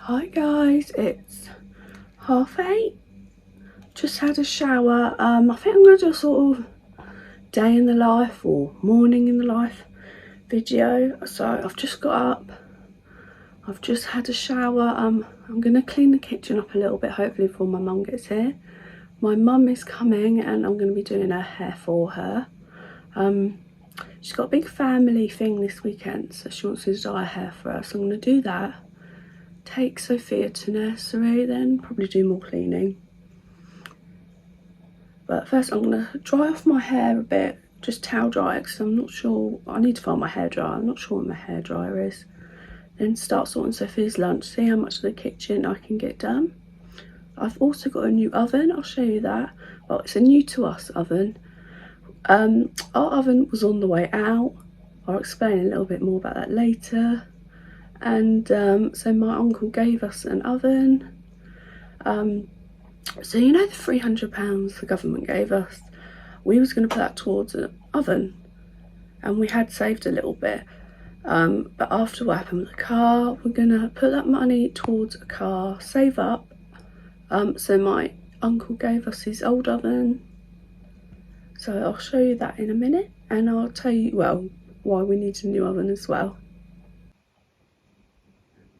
Hi guys, it's 8:30. Just had a shower. I think I'm going to do a sort of day in the life or morning in the life video. So I've just got up. I've just had a shower. I'm going to clean the kitchen up a little bit, hopefully before my mum gets here. My mum is coming and I'm going to be doing her hair for her. She's got a big family thing this weekend, so she wants to dye her hair for her. So I'm going to do that. Take Sophia to nursery, then probably do more cleaning. But first I'm going to dry off my hair a bit, just towel dry it, because I'm not sure, I need to find my hairdryer, I'm not sure what my hairdryer is. Then start sorting Sophia's lunch, see how much of the kitchen I can get done. I've also got a new oven, I'll show you that. Well, it's a new to us oven. Our oven was on the way out. I'll explain a little bit more about that later. And so my uncle gave us an oven. So you know the £300 the government gave us, we was going to put that towards an oven, and we had saved a little bit, but after what happened with the car, we're going to put that money towards a car, save up. So my uncle gave us his old oven, so I'll show you that in a minute, and I'll tell you, well, why we need a new oven as well.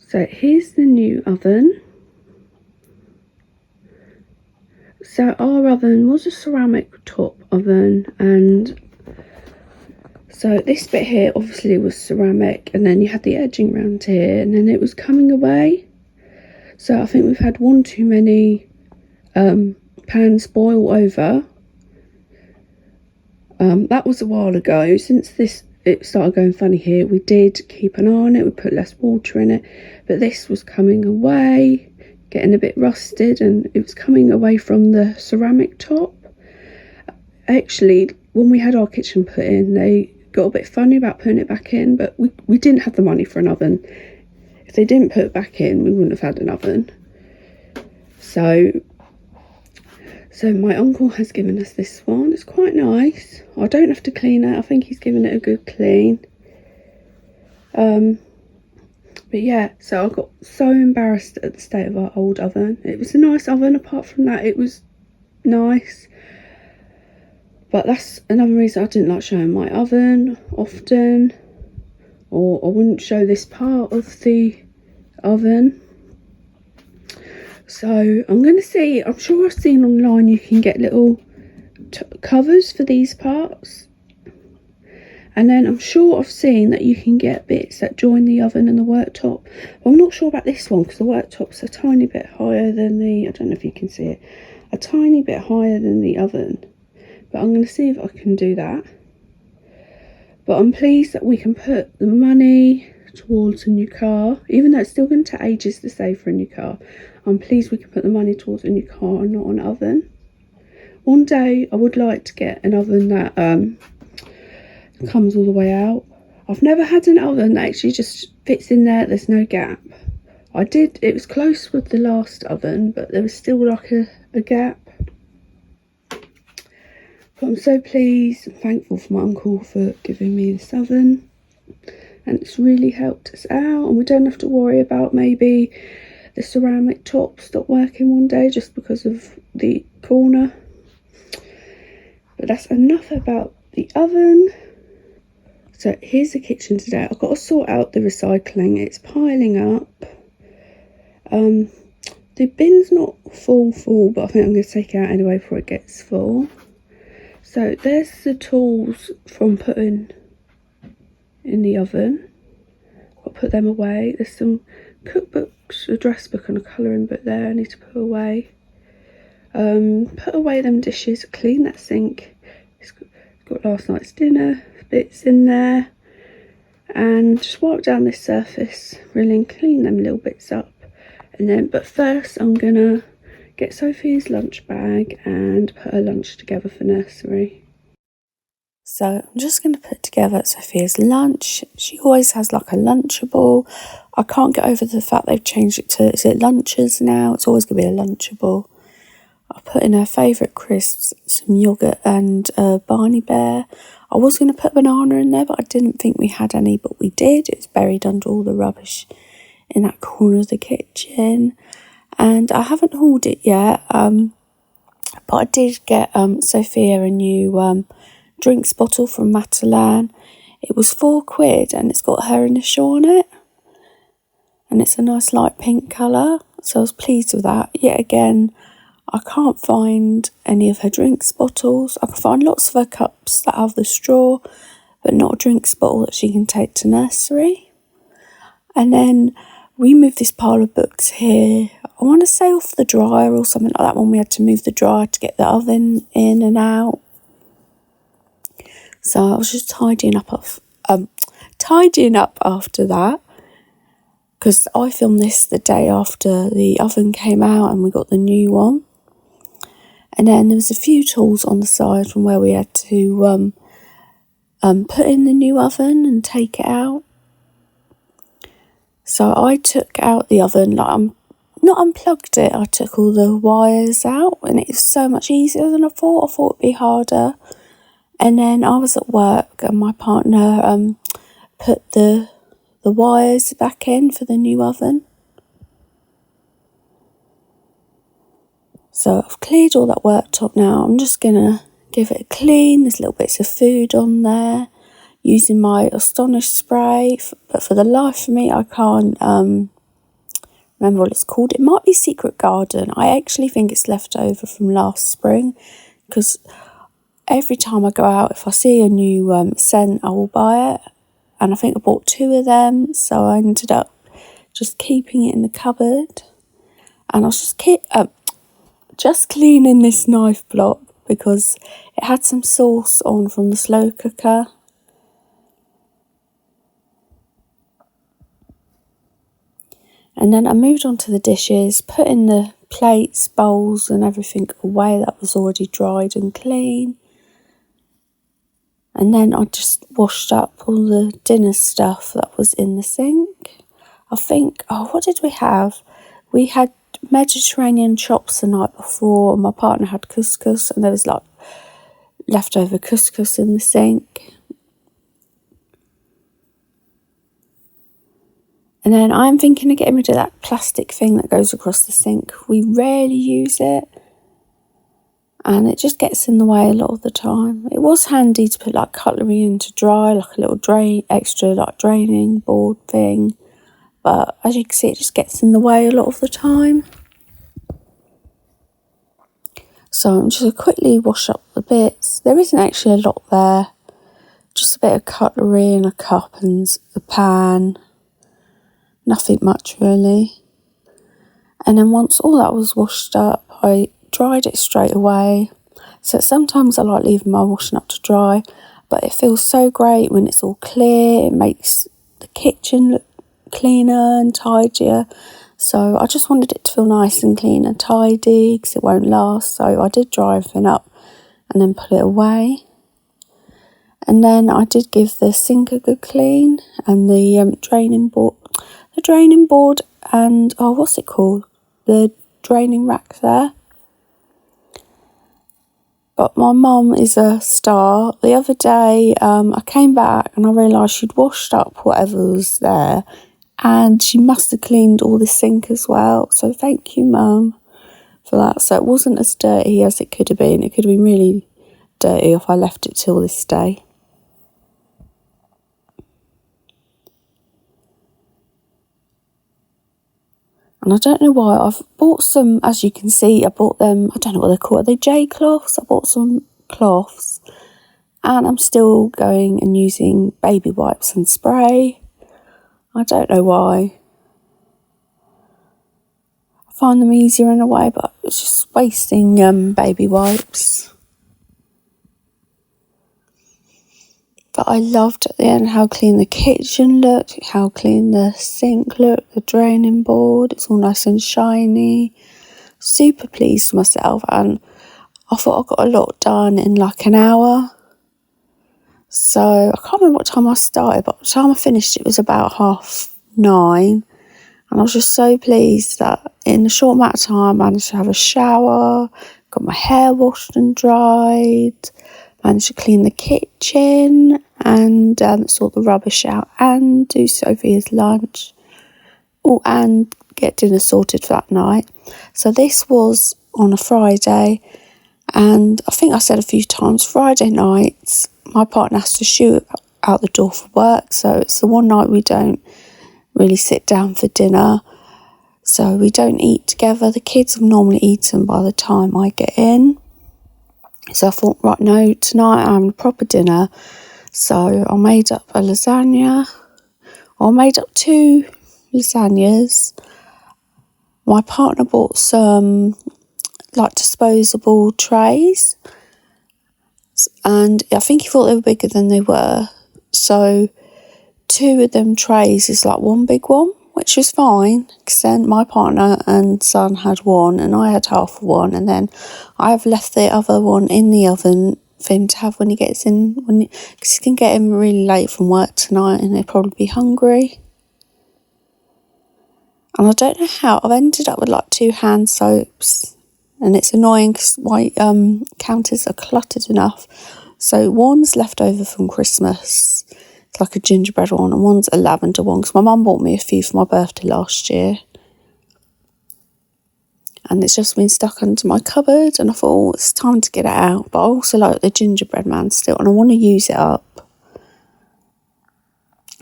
So here's the new oven. So our oven was a ceramic top oven, and so this bit here obviously was ceramic, and then you had the edging around here, and then it was coming away. So I think we've had one too many pans boil over. That was a while ago. Since it started going funny here, we did keep an eye on it, we put less water in it, but this was coming away, getting a bit rusted, and it was coming away from the ceramic top. Actually, when we had our kitchen put in, they got a bit funny about putting it back in, but we didn't have the money for an oven. If they didn't put it back in, we wouldn't have had an oven. So my uncle has given us this one. It's quite nice. I don't have to clean it. I think he's given it a good clean. But yeah, so I got so embarrassed at the state of our old oven. It was a nice oven, apart from that it was nice. But that's another reason I didn't like showing my oven often, or I wouldn't show this part of the oven. So I'm going to see, I'm sure I've seen online you can get little covers for these parts. And then I'm sure I've seen that you can get bits that join the oven and the worktop. But I'm not sure about this one, because the worktop's a tiny bit higher than the, I don't know if you can see it, a tiny bit higher than the oven. But I'm going to see if I can do that. But I'm pleased that we can put the money towards a new car, even though it's still going to take ages to save for a new car. I'm pleased we can put the money towards a new car and not an oven. One day I would like to get an oven that comes all the way out. I've never had an oven that actually just fits in there, there's no gap. It was close with the last oven, but there was still like a gap. But I'm so pleased and thankful for my uncle for giving me this oven, and it's really helped us out, and we don't have to worry about maybe the ceramic top stop working one day just because of the corner. But that's enough about the oven. So here's the kitchen today. I've got to sort out the recycling, it's piling up. The bin's not full, but I think I'm going to take it out anyway before it gets full. So there's the tools from putting in the oven. I'll put them away. There's some cookbooks, a dress book and a colouring book there I need to put away. Put away them dishes, clean that sink. It's got last night's dinner bits in there, and just wipe down this surface really and clean them little bits up. And then, but first I'm gonna get Sophie's lunch bag and put her lunch together for nursery. So I'm just going to put together Sophia's lunch. She always has like a Lunchable. I can't get over the fact they've changed it to, is it Lunches now? It's always going to be a Lunchable. I put in her favourite crisps, some yoghurt and Barney Bear. I was going to put banana in there, but I didn't think we had any, but we did. It was buried under all the rubbish in that corner of the kitchen. And I haven't hauled it yet, but I did get Sophia a new drinks bottle from Matalan. It was £4 and it's got her initial on it. And it's a nice light pink colour, so I was pleased with that. Yet again, I can't find any of her drinks bottles. I can find lots of her cups that have the straw, but not a drinks bottle that she can take to nursery. And then we moved this pile of books here, I want to say off the dryer or something like that, when we had to move the dryer to get the oven in and out. So I was just tidying up after that, because I filmed this the day after the oven came out and we got the new one. And then there was a few tools on the side from where we had to put in the new oven and take it out. So I took out the oven, not unplugged it, I took all the wires out, and it was so much easier than I thought. I thought it'd be harder. And then I was at work and my partner put the wires back in for the new oven. So I've cleared all that worktop now. I'm just going to give it a clean. There's little bits of food on there, using my Astonish spray. But for the life of me, I can't remember what it's called. It might be Secret Garden. I actually think it's left over from last spring, because every time I go out, if I see a new scent, I will buy it. And I think I bought 2 of them, so I ended up just keeping it in the cupboard. And I was just cleaning this knife block because it had some sauce on from the slow cooker. And then I moved on to the dishes, putting the plates, bowls and everything away that was already dried and clean. And then I just washed up all the dinner stuff that was in the sink. I think, what did we have? We had Mediterranean chops the night before. My partner had couscous, and there was leftover couscous in the sink. And then I'm thinking of getting rid of that plastic thing that goes across the sink. We rarely use it, and it just gets in the way a lot of the time. It was handy to put cutlery in to dry, a little extra draining board thing. But as you can see, it just gets in the way a lot of the time. So I'm just going to quickly wash up the bits. There isn't actually a lot there. Just a bit of cutlery and a cup and a pan. Nothing much really. And then once all that was washed up, I dried it straight away. So sometimes I like leaving my washing up to dry, but it feels so great when it's all clear. It makes the kitchen look cleaner and tidier. So I just wanted it to feel nice and clean and tidy, because it won't last. So I did dry everything up and then put it away. And then I did give the sink a good clean, and the draining board and what's it called? The draining rack there. But my mum is a star. The other day, I came back and I realised she'd washed up whatever was there, and she must have cleaned all the sink as well. So thank you, Mum, for that. So it wasn't as dirty as it could have been. It could have been really dirty if I left it till this day. And I don't know why, I've bought some, as you can see, I bought them, I don't know what they're called, are they J cloths? I bought some cloths, and I'm still going and using baby wipes and spray. I don't know why. I find them easier in a way, but it's just wasting baby wipes. But I loved at the end how clean the kitchen looked, how clean the sink looked, the draining board. It's all nice and shiny. Super pleased with myself, and I thought I got a lot done in an hour. So I can't remember what time I started, but by the time I finished it was about 9:30. And I was just so pleased that in a short amount of time I managed to have a shower, got my hair washed and dried, managed to clean the kitchen and sort the rubbish out and do Sophia's lunch. Oh, and get dinner sorted for that night. So this was on a Friday, and I think I said a few times, Friday nights, my partner has to shoot out the door for work, so it's the one night we don't really sit down for dinner. So we don't eat together. The kids have normally eaten by the time I get in. So I thought, right, no, tonight I'm having a proper dinner. So I made up a lasagna. I made up 2 lasagnas. My partner bought some disposable trays, and I think he thought they were bigger than they were. So 2 of them trays is like one big one, which was fine, because then my partner and son had one and I had half of one, and then I've left the other one in the oven for him to have when he gets in, because he can get in really late from work tonight and he'll probably be hungry. And I don't know how I've ended up with 2 hand soaps, and it's annoying because my counters are cluttered enough. So one's left over from Christmas, it's like a gingerbread one, and one's a lavender one because my mum bought me a few for my birthday last year, and it's just been stuck under my cupboard, and I thought, it's time to get it out. But I also like the gingerbread man still, and I want to use it up.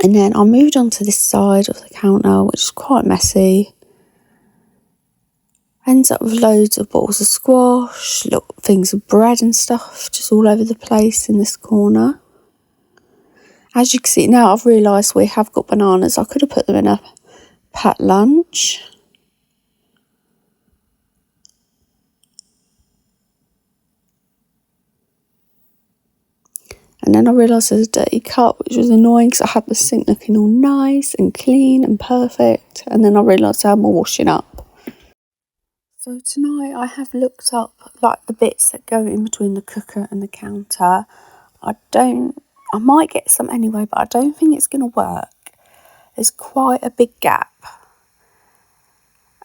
And then I moved on to this side of the counter, which is quite messy. Ends up with loads of bottles of squash, little things of bread and stuff just all over the place in this corner. As you can see now, I've realised we have got bananas. I could have put them in a packed lunch. And then I realised there's a dirty cup, which was annoying because I had the sink looking all nice and clean and perfect. And then I realised I had more washing up. So tonight I have looked up the bits that go in between the cooker and the counter. I might get some anyway, but I don't think it's going to work. There's quite a big gap,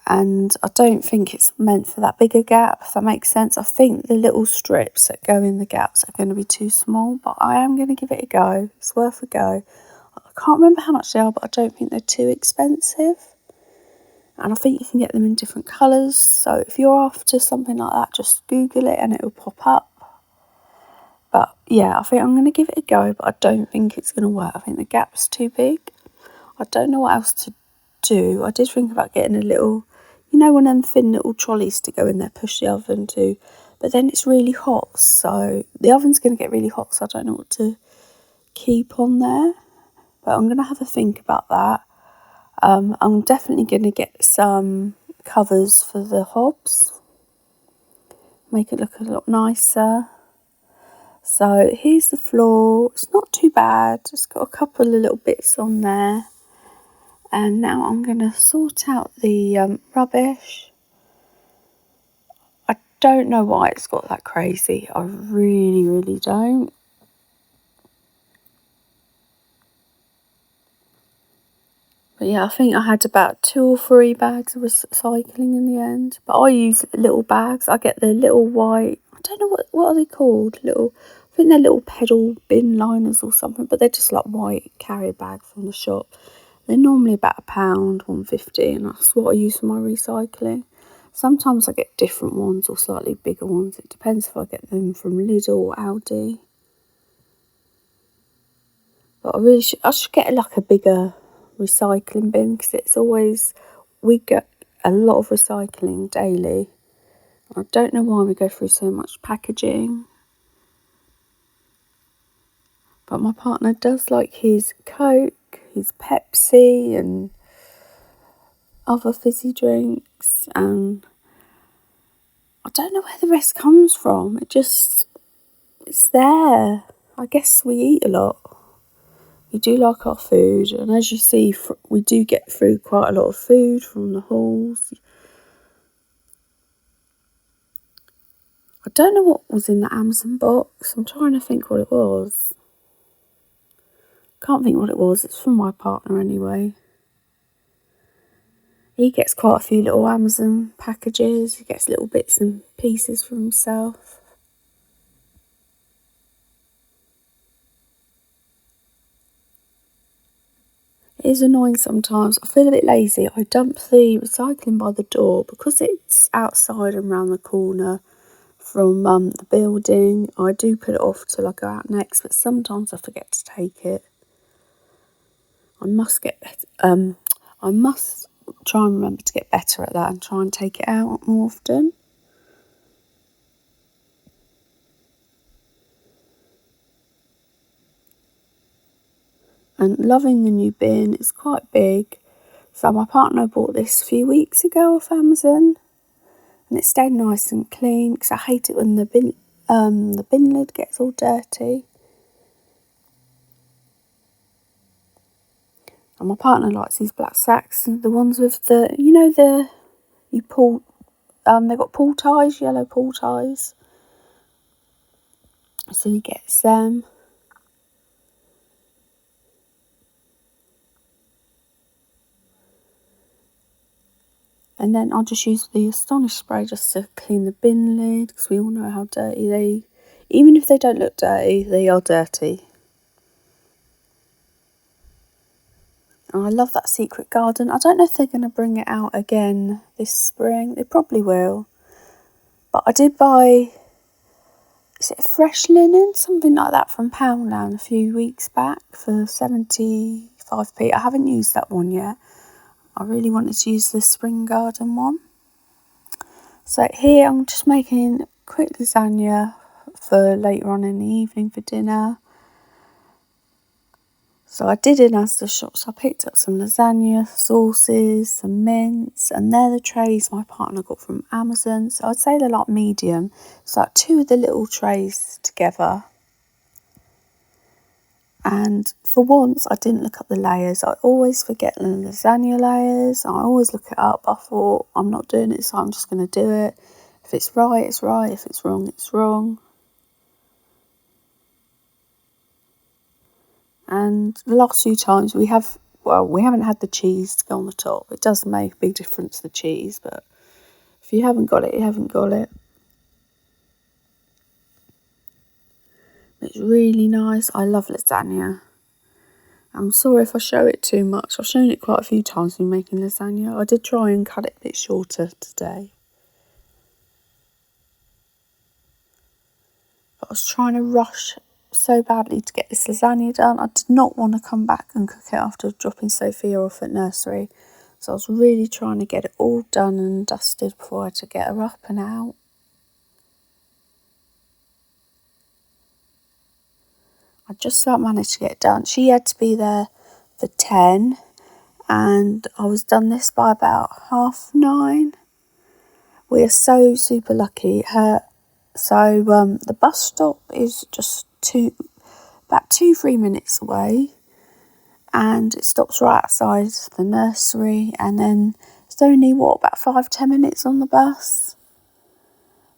and I don't think it's meant for that bigger gap, if that makes sense. I think the little strips that go in the gaps are going to be too small, but I am going to give it a go. It's worth a go. I can't remember how much they are, but I don't think they're too expensive. And I think you can get them in different colours. So if you're after something like that, just Google it and it will pop up. But yeah, I think I'm going to give it a go, but I don't think it's going to work. I think the gap's too big. I don't know what else to do. I did think about getting a little, one of them thin little trolleys to go in there, push the oven to. But then it's really hot, so the oven's going to get really hot, so I don't know what to keep on there. But I'm going to have a think about that. I'm definitely going to get some covers for the hobs. Make it look a lot nicer. So here's the floor. It's not too bad. It's got a couple of little bits on there. And now I'm going to sort out the rubbish. I don't know why it's got that crazy. I really, really don't. But yeah, I think I had about 2 or 3 bags of recycling in the end. But I use little bags. I get the little white, I don't know what are they called? I think they're little pedal bin liners or something. But they're just like white carrier bags from the shop. They're normally about £1, £1.50, and that's what I use for my recycling. Sometimes I get different ones or slightly bigger ones. It depends if I get them from Lidl or Aldi. But I should get a bigger recycling bin, because we get a lot of recycling daily. I don't know why we go through so much packaging. But my partner does like his Coke, his Pepsi and other fizzy drinks, and I don't know where the rest comes from. It's there. I guess we eat a lot. We do like our food, and as you see, we do get through quite a lot of food from the hauls. I don't know what was in the Amazon box. I'm trying to think what it was. Can't think what it was. It's from my partner anyway. He gets quite a few little Amazon packages. He gets little bits and pieces for himself. It is annoying sometimes. I feel a bit lazy. I dump the recycling by the door because it's outside and round the corner from the building. I do put it off till I go out next, but sometimes I forget to take it. I must try and remember to get better at that and try and take it out more often. And loving the new bin. It's quite big. So my partner bought this a few weeks ago off Amazon, and it stayed nice and clean because I hate it when the bin lid gets all dirty. And my partner likes these black sacks, the ones with you pull, they've got pull ties, yellow pull ties. So he gets them. And then I'll just use the Astonish spray just to clean the bin lid, because we all know how dirty even if they don't look dirty, they are dirty. And I love that secret garden. I don't know if they're going to bring it out again this spring. They probably will. But I did buy, is it fresh linen? Something like that from Poundland a few weeks back for 75p. I haven't used that one yet. I really wanted to use the spring garden one. So here I'm just making quick lasagna for later on in the evening for dinner. So I did in Asda shops. I picked up some lasagna sauces, some mince, and they're the trays my partner got from Amazon. So I'd say they're like medium. So like 2 of the little trays together. And for once, I didn't look up the layers. I always forget the lasagna layers. I always look it up. I thought, I'm not doing it, so I'm just going to do it. If it's right, it's right. If it's wrong, it's wrong. And the last few times we haven't had the cheese to go on the top. It does make a big difference, the cheese, but if you haven't got it, you haven't got it. It's really nice. I love lasagna. I'm sorry if I show it too much. I've shown it quite a few times when making lasagna. I did try and cut it a bit shorter today. But I was trying to rush so badly to get this lasagna done. I did not want to come back and cook it after dropping Sophia off at nursery. So I was really trying to get it all done and dusted before I had to get her up and out. I just about managed to get it done. She had to be there for 10 and I was done this by about 9:30. We are so super lucky. The bus stop is just about 2-3 minutes away, and it stops right outside the nursery, and then it's only about 5-10 minutes on the bus.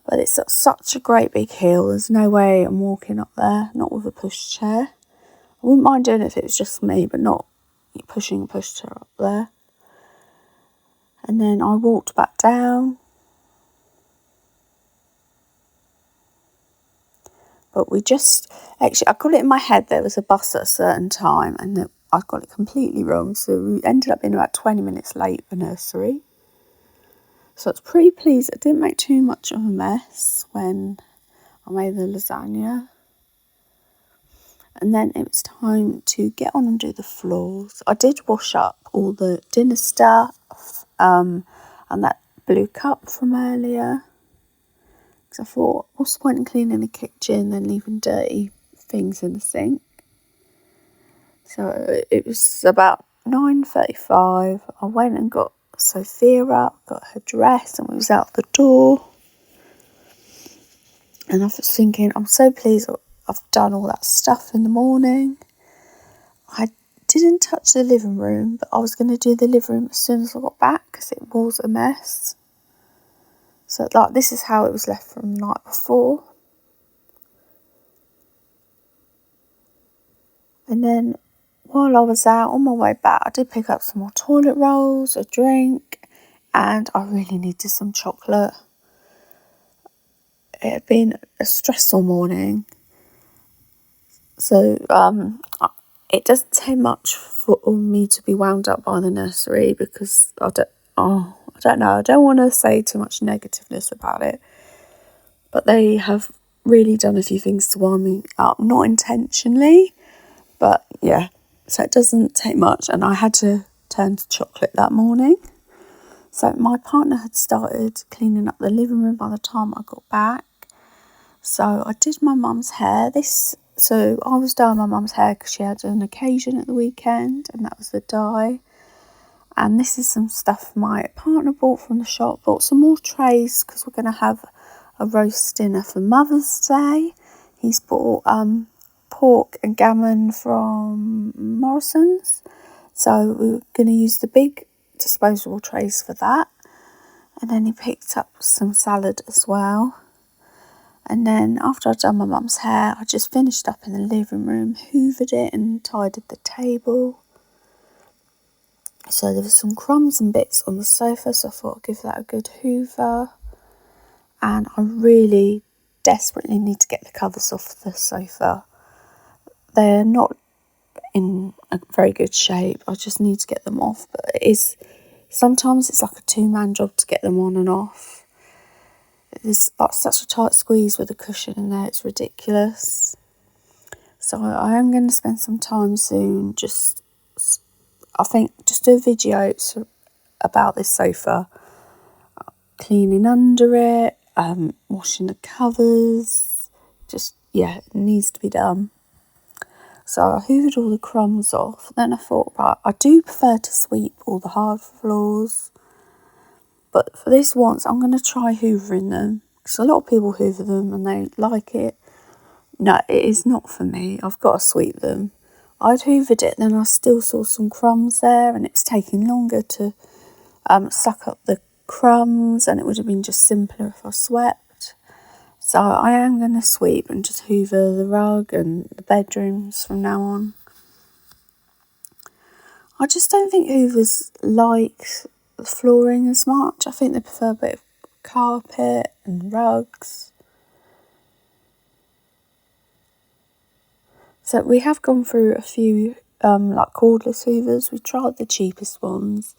But it's such a great big hill, there's no way I'm walking up there, not with a pushchair. I wouldn't mind doing it if it was just me, but not pushing a pushchair up there. And then I walked back down. But I got it in my head there was a bus at a certain time, and I got it completely wrong. So we ended up being about 20 minutes late for nursery. So I was pretty pleased I didn't make too much of a mess when I made the lasagna. And then it was time to get on and do the floors. I did wash up all the dinner stuff and that blue cup from earlier. Because I thought, what's the point in cleaning the kitchen and leaving dirty things in the sink? So it was about 9:35. I went and got Sophia up, got her dress, and we was out the door. And I was thinking, I'm so pleased I've done all that stuff in the morning. I didn't touch the living room, but I was going to do the living room as soon as I got back because it was a mess. So this is how it was left from the night before. And then while I was out on my way back, I did pick up some more toilet rolls, a drink, and I really needed some chocolate. It had been a stressful morning. So it doesn't take much for me to be wound up by the nursery, because I don't know, I don't want to say too much negativeness about it, but they have really done a few things to wind me up, not intentionally, but yeah, so it doesn't take much. And I had to turn to chocolate that morning. So my partner had started cleaning up the living room by the time I got back. So I did my mum's hair. So I was doing my mum's hair because she had an occasion at the weekend, and that was the dye. And this is some stuff my partner bought from the shop. Bought some more trays because we're going to have a roast dinner for Mother's Day. He's bought pork and gammon from Morrison's. So we're going to use the big disposable trays for that. And then he picked up some salad as well. And then after I'd done my mum's hair, I just finished up in the living room, hoovered it and tidied the table. So there was some crumbs and bits on the sofa, so I thought I'd give that a good hoover. And I really desperately need to get the covers off the sofa. They're not in a very good shape. I just need to get them off. But sometimes it's like a two-man job to get them on and off. There's such a tight squeeze with the cushion in there, it's ridiculous. So I am going to spend some time soon, just do a video about this sofa, cleaning under it, washing the covers, it needs to be done. So I hoovered all the crumbs off. Then I thought, right, I do prefer to sweep all the hard floors, but for this once, I'm going to try hoovering them, because a lot of people hoover them and they like it. No, it is not for me. I've got to sweep them. I'd hoovered it, then I still saw some crumbs there, and it's taking longer to suck up the crumbs, and it would have been just simpler if I swept. So I am going to sweep and just hoover the rug and the bedrooms from now on. I just don't think hoovers like the flooring as much. I think they prefer a bit of carpet and rugs. So we have gone through a few like cordless hoovers. We tried the cheapest ones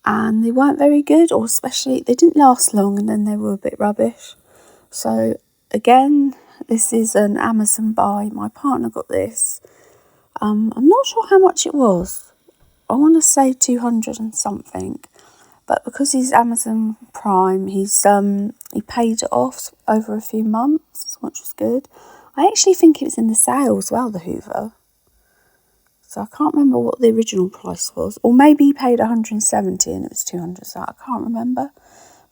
and they weren't very good, or especially they didn't last long, and then they were a bit rubbish. So again, this is an Amazon buy. My partner got this. I'm not sure how much it was. I want to say 200 and something. But because he's Amazon Prime, he paid it off over a few months, which was good. I actually think it was in the sale as well, the hoover. So I can't remember what the original price was. Or maybe he paid 170 and it was 200, so I can't remember.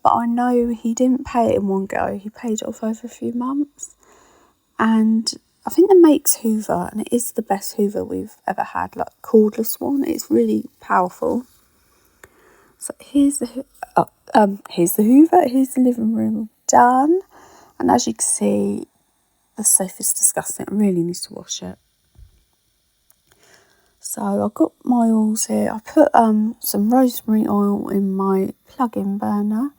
But I know he didn't pay it in one go. He paid it off over a few months. And I think the make's hoover, and it is the best hoover we've ever had, like cordless one. It's really powerful. So here's the hoover, here's the living room done. And as you can see, the sofa's disgusting. I really need to wash it. So I've got my oils here. I put some rosemary oil in my plug-in burner.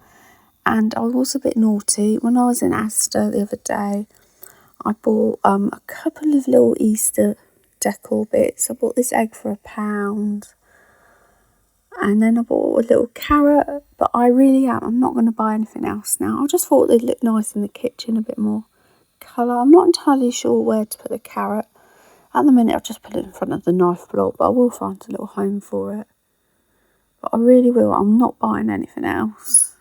And I was a bit naughty. When I was in Asda the other day, I bought a couple of little Easter decor bits. I bought this egg for £1. And then I bought a little carrot, but I'm not going to buy anything else now. I just thought they'd look nice in the kitchen, a bit more colour. I'm not entirely sure where to put the carrot. At the minute, I've just put it in front of the knife block, but I will find a little home for it. But I really will. I'm not buying anything else.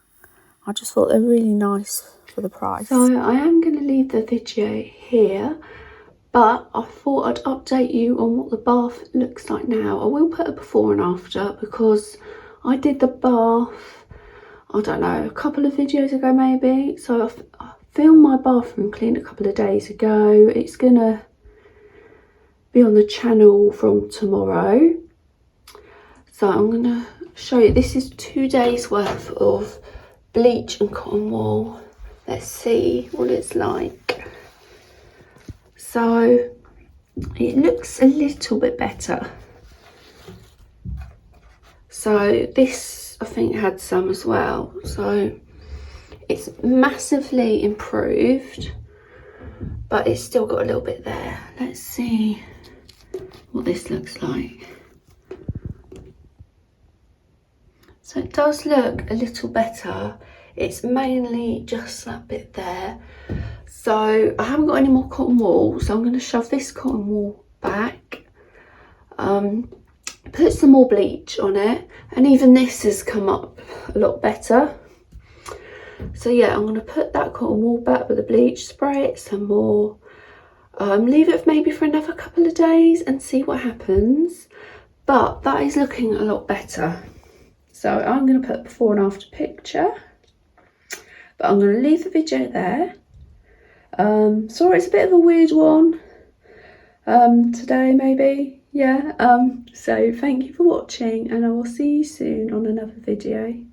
I just thought they're really nice for the price. So I am going to leave the video here. But I thought I'd update you on what the bath looks like now. I will put a before and after, because I did the bath, I don't know, a couple of videos ago maybe. So I filmed my bathroom clean a couple of days ago. It's going to be on the channel from tomorrow. So I'm going to show you. This is 2 days worth of bleach and cotton wool. Let's see what it's like. So it looks a little bit better. So this, I think, had some as well. So it's massively improved, but it's still got a little bit there. Let's see. what this looks like. So it does look a little better. It's mainly just that bit there. So I haven't got any more cotton wool, so I'm going to shove this cotton wool back. Put some more bleach on it, and even this has come up a lot better. So yeah, I'm going to put that cotton wool back with the bleach, spray it some more, leave it maybe for another couple of days and see what happens. But that is looking a lot better. So I'm going to put before and after picture, but I'm going to leave the video there. Sorry, it's a bit of a weird one today, maybe. Yeah, so thank you for watching, and I will see you soon on another video.